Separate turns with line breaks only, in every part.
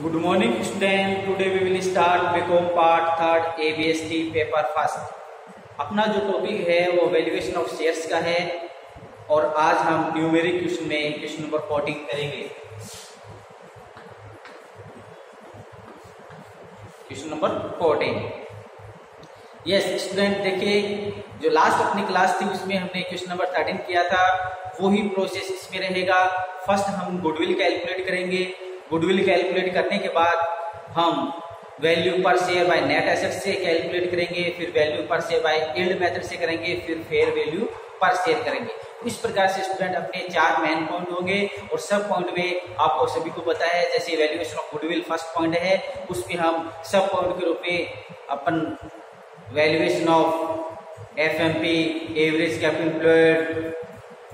Good morning student. Today we will start BCom part third ABST paper first. अपना जो topic है वो valuation of shares का है और आज हम न्यूमेरिक क्वेश्चन में क्वेश्चन नंबर 14 करेंगे। Question number 14। यस स्टूडेंट, देखिए जो लास्ट अपनी क्लास थी उसमें हमने क्वेश्चन नंबर 13 किया था, वही प्रोसेस इसमें रहेगा। फर्स्ट हम गुडविल कैलकुलेट करेंगे। गुडविल कैलकुलेट करने के बाद हम वैल्यू पर शेयर बाय नेट एसेट से कैलकुलेट करेंगे, फिर वैल्यू पर शेयर बाय यील्ड मेथड से करेंगे, फिर फेयर वैल्यू पर शेयर करेंगे। इस प्रकार से स्टूडेंट अपने 4 मेन पॉइंट होंगे और सब पॉइंट में आपको सभी को पता है, जैसे valuation of goodwill first point है, उसमें हम सब पॉइंट के रूप में अपन valuation of FMP, average capital employed,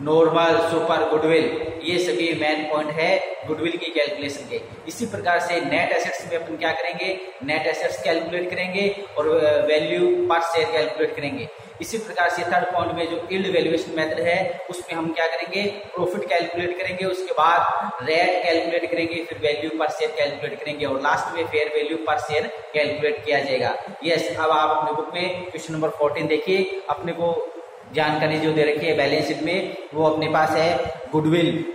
normal, super, goodwill, ये सभी मेन पॉइंट है गुडविल की कैलकुलेशन के। इसी प्रकार से नेट एसेट्स में अपन क्या करेंगे, नेट एसेट्स कैलकुलेट करेंगे और वैल्यू पर शेयर कैलकुलेट करेंगे। इसी प्रकार से थर्ड पॉइंट में जो यील्ड वैल्यूएशन मेथड है उसमें हम क्या करेंगे, प्रॉफिट कैलकुलेट करेंगे, उसके बाद रेट कैलकुलेट करेंगे, फिर वैल्यू पर शेयर कैलकुलेट करेंगे और लास्ट में फेयर वैल्यू पर शेयर कैलकुलेट किया जाएगा। यस, अब आप अपने बुक में क्वेश्चन नंबर 14 देखिए। अपने को जानकारी जो दे रखी है बैलेंस शीट में वो अपने पास है। गुडविल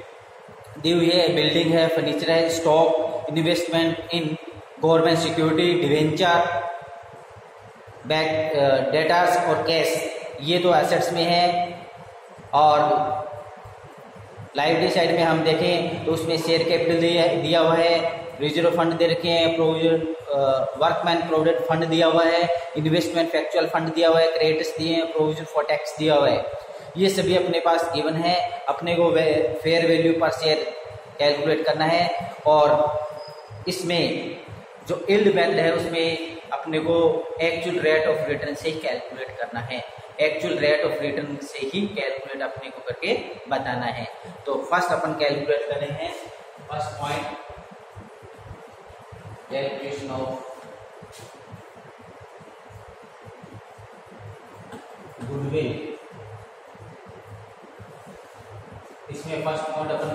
दी हुई है, बिल्डिंग है, फर्नीचर है, stock, investment in government security, debenture, book debtors और कैश, ये तो एसेट्स में है। और लाइबिलिटी साइड में हम देखें तो उसमें शेयर कैपिटल दिया हुआ है, रिजर्व फंड दे रखे हैं, प्रोविजन वर्कमैन प्रोविडेंट फंड दिया हुआ है, इन्वेस्टमेंट फैक्चुअल फंड दिया हुआ है, क्रेडिट्स दिए हैं, प्रोविजन फॉर टैक्स दिया हुआ है। ये सभी अपने पास गिवन है। अपने को फेयर वैल्यू पर शेयर कैलकुलेट करना है और इसमें जो यील्ड मेथड है उसमें अपने को एक्चुअल रेट ऑफ रिटर्न से ही कैलकुलेट करना है। एक्चुअल रेट ऑफ रिटर्न से ही कैलकुलेट अपने को करके बताना है। तो फर्स्ट अपन कैलकुलेट कर रहे हैं first point, calculation of goodwill. इसमें फर्स्ट पॉइंट अपन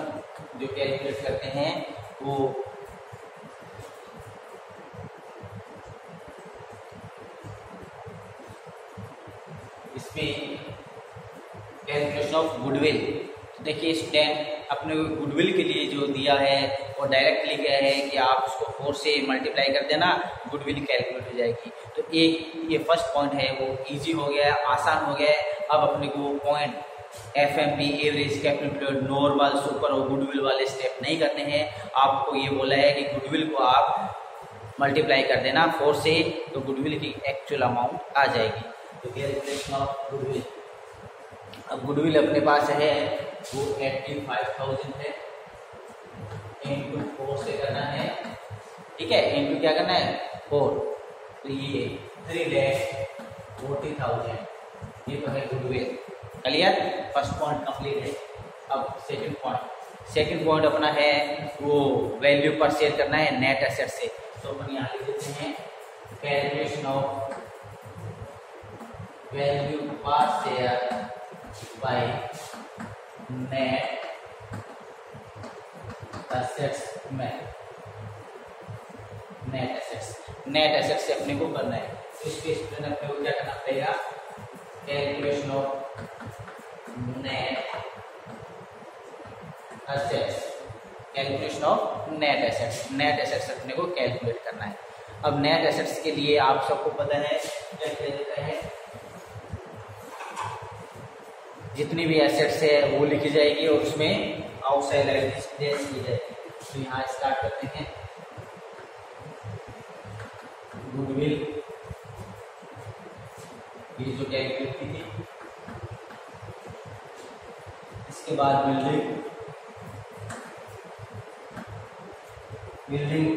जो कैलकुलेट करते हैं वो इसमें कैलकुलेशन ऑफ गुडविल। देखिए स्टूडेंट, अपने गुडविल के लिए जो दिया है और डायरेक्टली क्या है कि आप उसको 4 से मल्टीप्लाई कर देना, गुडविल कैलकुलेट हो जाएगी। तो एक ये फर्स्ट पॉइंट है वो इजी हो गया है, आसान हो गया है। अब अपने को point FMP, average capital employed, normal, super और गुडविल वाले स्टेप नहीं करने हैं। आपको ये बोला है कि गुडविल को आप मल्टीप्लाई कर देना 4 से, तो गुडविल की एक्चुअल अमाउंट आ जाएगी। तो कैलकुलेशन ऑफ गुडविल, अब गुडविल अपने पास है वो 85,000 है, इनटू 4 से करना है, ठीक है, इनटू क्या करना है 4, तो ये 3,40,000, ये तो है goodwill. Clear, first point complete है। अब सेकंड पॉइंट अपना है वो वैल्यू पर शेयर करना है नेट एसेट से। तो अपन यहाँ लिख देते हैं कैलकुलेशन ऑफ वैल्यू पर शेयर बाय नेट एसेट्स में, नेट एसेट्स से अपने को करना है। तो इसके स्टूडेंट अपने को क्या करना पड़ेगा, calculation of net assets, calculation of net assets, net assets अपने को कैलकुलेट करना है। अब नेट एसेट्स के लिए आप सबको पता है क्या किया जाता है, जितनी भी एसेट्स है वो लिखी जाएगी और उसमें आउटसाइड लायबिलिटीज की जाएगी। तो यहाँ स्टार्ट करते हैं गुडविल, ये जो कैलकुलेट की थी, इसके बाद बिल्डिंग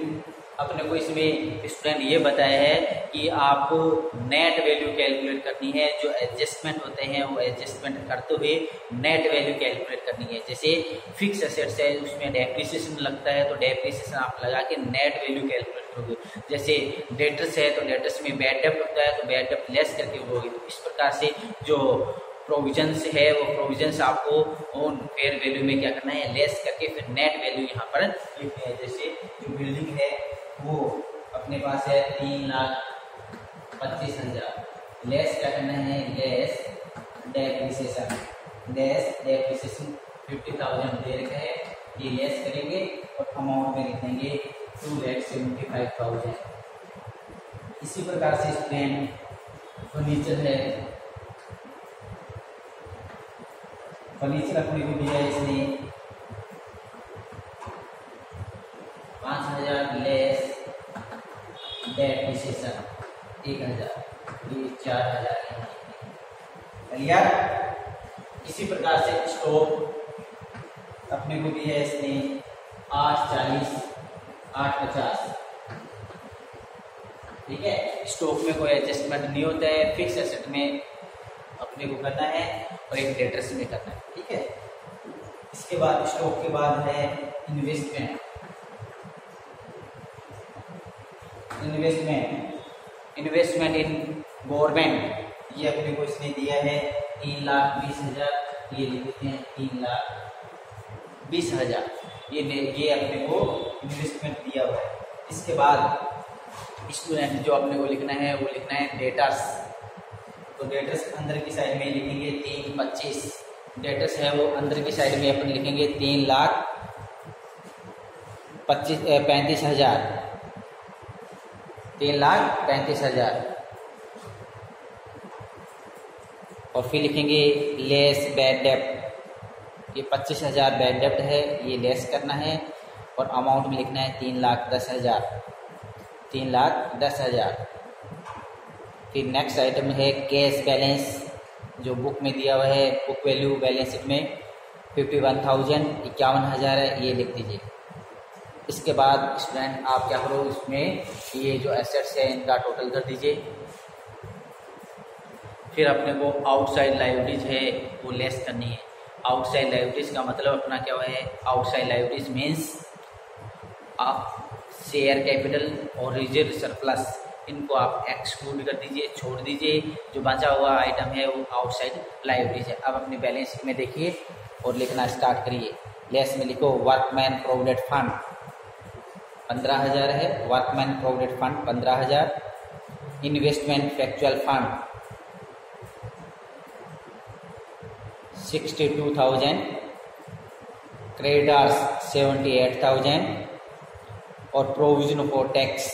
अपने को इसमें स्टूडेंट ये बताया है कि आपको नेट वैल्यू कैलकुलेट करनी है। जो एडजस्टमेंट होते हैं वो एडजस्टमेंट करते हुए नेट वैल्यू कैलकुलेट करनी है। जैसे फिक्स एसेट्स है उसमें डेप्रिसिएशन लगता है, तो डेप्रिसिएशन आप लगा के नेट वैल्यू कैलकुलेट करोगे। जैसे डेटर्स है तो डेटर्स में बैड डेप्ट होता है तो बैड डेप्ट लेस करके होगी। तो इस प्रकार से जो प्रोविजंस है वो प्रोविजंस आपको ऑन फेयर वैल्यू में क्या करना है, लेस करके फिर नेट वैल्यू यहाँ पर लिखनी है। जैसे जो बिल्डिंग है वो अपने पास है 3,25,000, लेस क्या करना है, लेस डेप्रिसिएशन 50,000 दे रखा है, ये लेस करेंगे और अमाउंट में लिखेंगे 2,75,000। इसी प्रकार से स्टूडेंट फर्नीचर है, फर्नीचर अपने को दिया है इसने 5,000 लेस डेप्रिसिएशन 1,000, ये 4,000 है। इसी प्रकार से स्टोव अपने को दिया है इसने 8,40 8,50, ठीक है। स्टोव में कोई एडजस्टमेंट नहीं होता है, फिक्स एसेट में अपने को करना है और एक डेटर्स में करना है, ठीक है। इसके बाद स्टॉक के बाद है इन्वेस्टमेंट इन गवर्नमेंट, ये अपने को इसने दिया है 3,20,000, ये लिखते हैं 3,20,000, ये अपने को इन्वेस्टमेंट दिया हुआ है। इसके बाद स्टूडेंट जो अपने को लिखना है वो लिखना है डेटर्स, तो डेटर्स अंदर की साइड में लिखेंगे 3,25, डेटर्स है वो अंदर की साइड में अपन लिखेंगे 3,35,000 3,35,000 और फिर लिखेंगे लेस बैड डेप्ट, ये 25,000 बैड डेप्ट है, ये लेस करना है और अमाउंट में लिखना है 3,10,000 3,10,000। फिर नेक्स्ट आइटम है कैश बैलेंस, जो बुक में दिया हुआ है, बुक वैल्यू बैलेंस शीट में 51,000 51,000 है, ये लिख दीजिए। इसके बाद स्टूडेंट आप क्या करो, इसमें ये जो एसेट्स है इनका टोटल कर दीजिए। फिर अपने को आउटसाइड लायबिलिटीज है वो लेस करनी है। आउटसाइड लायबिलिटीज का मतलब अपना क्या है, outside liabilities means share capital और रिजर्व सरप्लस, इनको आप एक्सक्लूड कर दीजिए, छोड़ दीजिए। जो बचा हुआ आइटम है वो आउटसाइड लायबिलिटीज है। अब अपने बैलेंस शीट में देखिए और लिखना स्टार्ट करिए। लेस में लिखो वर्कमैन प्रोविडेंट फंड 15,000 है, workman provident fund 15,000, investment factual fund 62,000, creditors 78,000 और provision for tax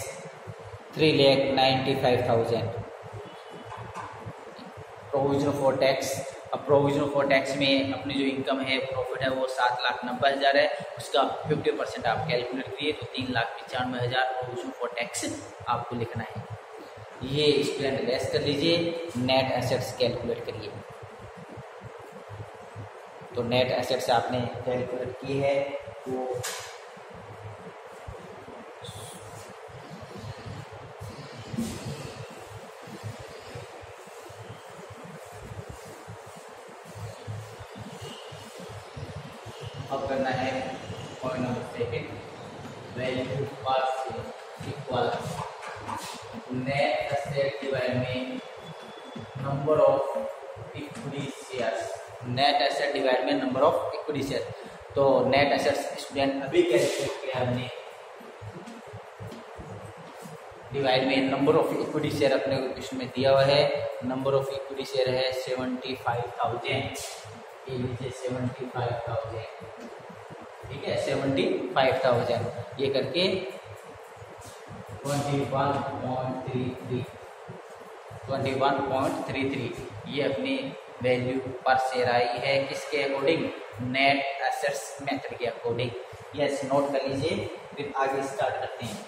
3,95,000। Provision for tax, अब प्रोविजन फॉर टैक्स में अपनी जो इनकम है प्रॉफिट है वो 7,90,000 है, उसका 50% आप कैलकुलेट करिए तो 3,95,000 प्रोविजन फॉर टैक्स आपको लिखना है। ये स्टूडेंट लेस कर लीजिए, नेट एसेट्स कैलकुलेट करिए। तो नेट एसेट्स आपने कैलकुलेट की है वो अब करना है पॉइंट नंबर सेकंड, वैल्यू पर share equal net asset divide में number of equity shares, net asset divide में नंबर ऑफ इक्विटी शेयर। तो नेट एसेट्स स्टूडेंट अभी कैलकुलेट किया हमने, डिवाइड में नंबर ऑफ इक्विटी शेयर अपने को इसमें दिया हुआ है। नंबर ऑफ इक्विटी शेयर है 75,000, ये नीचे 75,000, ठीक है 75,000, ये करके 21.33 ये अपनी वैल्यू पर शेयर आई है। किसके अकॉर्डिंग, नेट एसेट्स मेथड के अकॉर्डिंग। यस, नोट कर लीजिए, फिर आगे स्टार्ट करते हैं।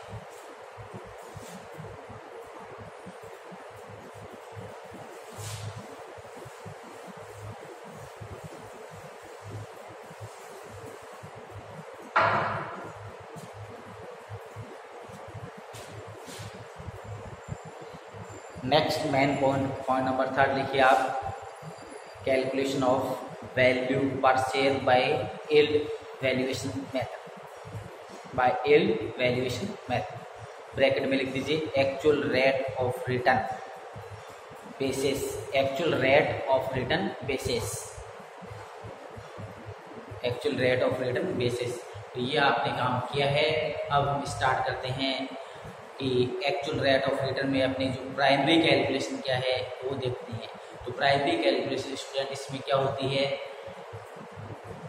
नेक्स्ट मेन पॉइंट नंबर 3 लिखिए आप, कैलकुलेशन ऑफ वैल्यू पर share by yield valuation method, by yield valuation method. Bracket में लिख दीजिए actual rate of return, basis, actual rate of return basis, actual rate of return basis. तो ये आपने काम किया है। अब हम स्टार्ट करते हैं कि एक्चुअल रेट ऑफ रिटर्न में अपनी जो प्राइमरी कैलकुलेशन क्या है वो देखते हैं। तो प्राइमरी कैलकुलेशन स्टूडेंट इसमें क्या होती है,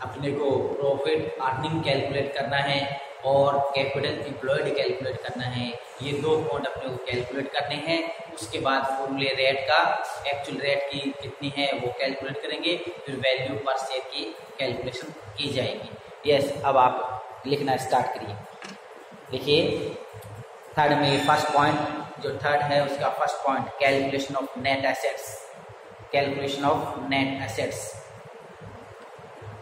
अपने को प्रॉफिट अर्निंग कैलकुलेट करना है और कैपिटल एम्प्लॉयड कैलकुलेट करना है। ये दो पॉइंट अपने को कैलकुलेट करने हैं। उसके बाद फॉर्मूले रेट का, एक्चुअल रेट की कितनी है वो कैलकुलेट करेंगे, फिर वैल्यू पर शेयर की कैलकुलेशन की जाएगी। यस, अब आप लिखना स्टार्ट करिए। देखिए थर्ड में फर्स्ट पॉइंट, जो थर्ड है उसका first point calculation of net assets, calculation of net assets.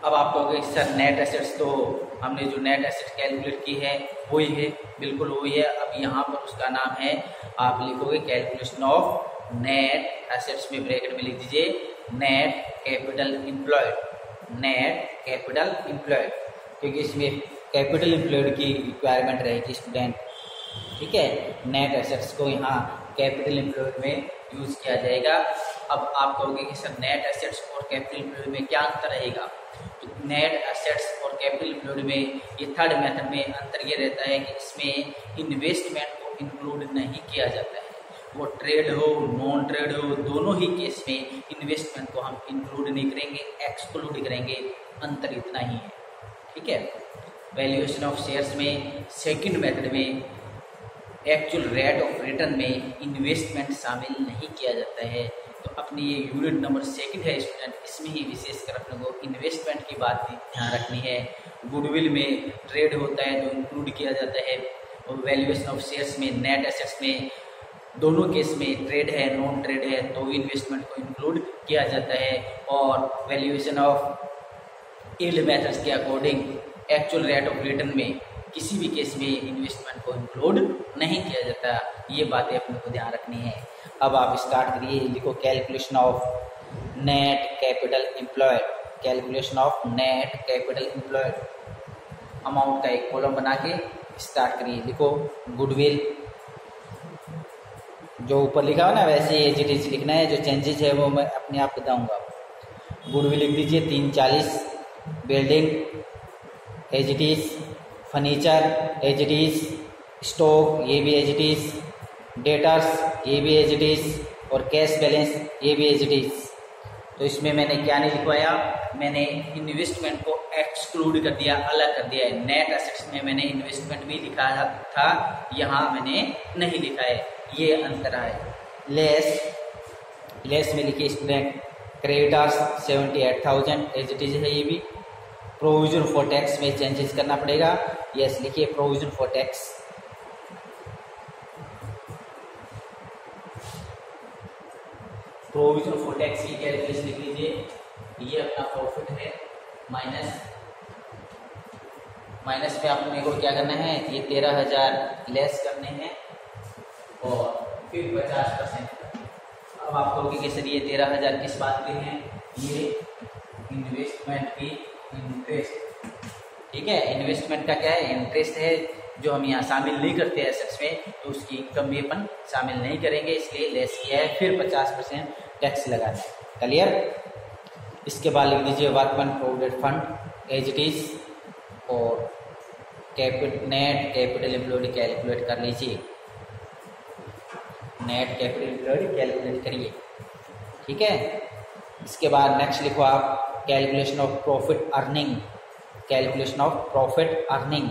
अब आप कहोगे सर नेट एसेट्स तो हमने जो नेट एसेट कैलकुलेट की है वही है, बिल्कुल वही है। अब यहाँ पर उसका नाम है, आप लिखोगे कैलकुलेशन ऑफ नेट एसेट्स में ब्रैकेट में लिख दीजिए net capital employed, net capital employed, क्योंकि इसमें कैपिटल एम्प्लॉयड की रिक्वायरमेंट रहेगी स्टूडेंट। ठीक है, नेट एसेट्स को यहाँ कैपिटल एम्प्लॉयड में यूज किया जाएगा। अब आप कहोगे कि सर नेट एसेट्स और कैपिटल एम्प्लॉयड में क्या अंतर रहेगा। तो नेट एसेट्स और कैपिटल एम्प्लॉयड में ये थर्ड मेथड में अंतर ये रहता है कि इसमें इन्वेस्टमेंट को इंक्लूड नहीं किया जाता है। वो ट्रेड हो नॉन ट्रेड हो, दोनों ही केस में इन्वेस्टमेंट को हम इंक्लूड नहीं करेंगे, एक्सक्लूड करेंगे। अंतर इतना ही है। ठीक है, वैल्यूएशन ऑफ शेयर्स में सेकंड मेथड में एक्चुअल रेट ऑफ रिटर्न में इन्वेस्टमेंट शामिल नहीं किया जाता है। तो अपनी ये यूनिट नंबर सेकंड है स्टूडेंट, इसमें ही विशेषकर अपने को इन्वेस्टमेंट की बात ध्यान रखनी है। गुडविल में ट्रेड होता है तो इंक्लूड किया जाता है, और वैल्यूएशन ऑफ शेयर्स में नेट एसेट्स में दोनों केस में ट्रेड है नॉन ट्रेड है तो इन्वेस्टमेंट को इंक्लूड किया जाता है। और वैल्यूएशन ऑफ यील्ड मेथड्स के according actual rate of return में किसी भी केस में इन्वेस्टमेंट को इंक्लूड नहीं किया जाता। ये बातें अपने को ध्यान रखनी है। अब आप स्टार्ट करिए, लिखो calculation of net capital employed, calculation of net capital employed. Amount का एक कॉलम बना के स्टार्ट करिए। लिखो गुडविल, जो ऊपर लिखा हो ना वैसे एज इट इज लिखना है, जो चेंजेस है वो मैं अपने आप बताऊंगा। गुडविल लिख दीजिए 340, building as it is, furniture as it is, stock ये भी एज इट इज, डेटर्स ये भी एज इट इज, और कैश बैलेंस ये भी एज इट इज। तो इसमें मैंने क्या नहीं लिखवाया, मैंने इन्वेस्टमेंट को एक्सक्लूड कर दिया, अलग कर दिया है। नेट एसेट्स में मैंने इन्वेस्टमेंट भी लिखा था, यहाँ मैंने नहीं लिखा है, ये अंतर है। लेस में लिखिए student creditors 78,000 as it is है। ये भी प्रोविजन फॉर टैक्स में चेंजेस करना पड़ेगा। यस, लिखिए provision for tax, provision for tax की कैलकुलेशन लिख लीजिए। ये अपना प्रॉफिट है, माइनस में अपने को क्या करना है, ये 13,000 लेस करने हैं और फिर 50%। अब आप कहोगे कि सर ये 13,000 किस बात के हैं, ये इन्वेस्टमेंट की इंटरेस्ट। ठीक है, इन्वेस्टमेंट का क्या है, इंटरेस्ट है, जो हम यहाँ शामिल नहीं करते एसेट्स में, तो उसकी इनकम भी अपन शामिल नहीं करेंगे, इसलिए लेस किया है। फिर 50% टैक्स लगाना है। क्लियर। इसके बाद लिख दीजिए workman provident fund as it is, और नेट कैपिटल एम्प्लॉयड कैलकुलेट कर लीजिए, नेट कैपिटल एम्प्लॉयड कैलकुलेट करिए। ठीक है, इसके बाद नेक्स्ट लिखो आप calculation of profit earning, calculation of profit earning.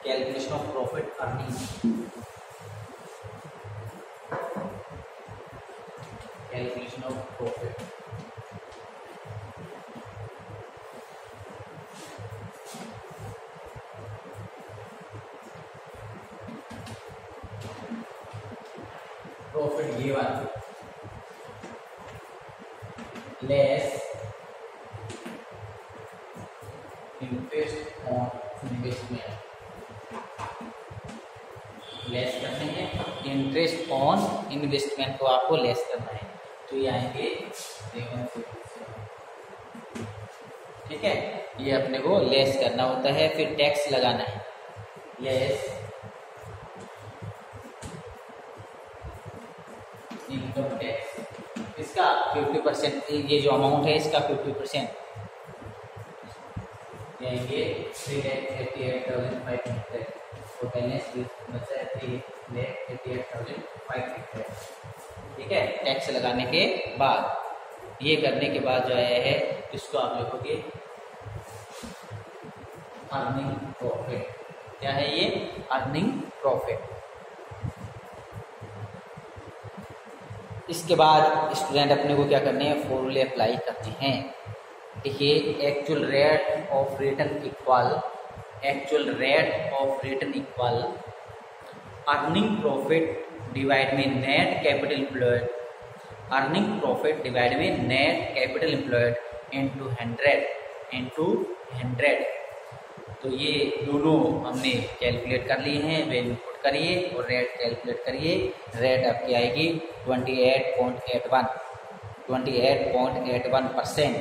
Calculation of profit earning, calculation of profit. Profit given less interest on investment, less करते हैं इंटरेस्ट ऑन इन्वेस्टमेंट को आपको लेस करना है, तो ये आएंगे 7। ठीक है, ये अपने को लेस करना होता है, फिर टैक्स लगाना है। यस इनकम टैक्स इसका 50%, ये जो अमाउंट है इसका 50% देंगे 3,88,500 तो बैलेंस बचा है 3,88,500। ठीक है, टैक्स लगाने के बाद, ये करने के बाद जो है इसको आप लिखोगे अर्निंग प्रॉफिट। क्या है ये? Earning profit. इसके बाद स्टूडेंट अपने को क्या करने हैं? फॉर्मूले अप्लाई करने हैं। देखिए, actual rate of return equal earning profit divide में net capital employed, earning profit divide में नेट कैपिटल एम्प्लॉयड इनटू 100। तो ये दोनों हमने कैलकुलेट कर लिए हैं। वैल्यू पुट करिए और रेट कैलकुलेट करिए। रेट आपकी आएगी 28.81%।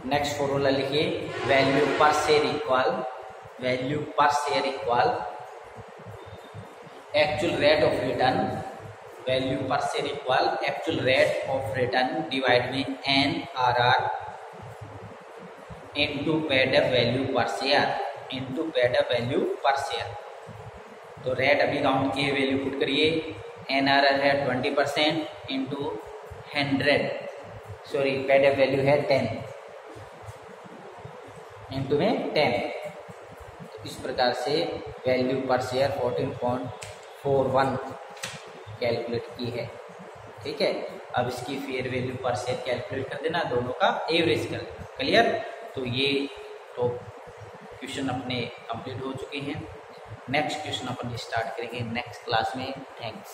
नेक्स्ट फॉर्मूला लिखिए, वैल्यू पर share equal actual rate of return, value पर share equal actual rate of return divide में NRR into paid up value पर शेयर। तो रेट अभी काउंट किए, वैल्यू पुट करिए। NRR है 20% into 100, sorry paid up value है 10 इंटू में 10। तो इस प्रकार से वैल्यू पर शेयर 14.41 कैलकुलेट की है। ठीक है, अब इसकी फेयर वैल्यू पर शेयर कैलकुलेट कर देना, दोनों का एवरेज कर देना। क्लियर? तो ये तो क्वेश्चन अपने कंप्लीट हो चुके हैं। नेक्स्ट क्वेश्चन अपन स्टार्ट करेंगे नेक्स्ट क्लास में। थैंक्स।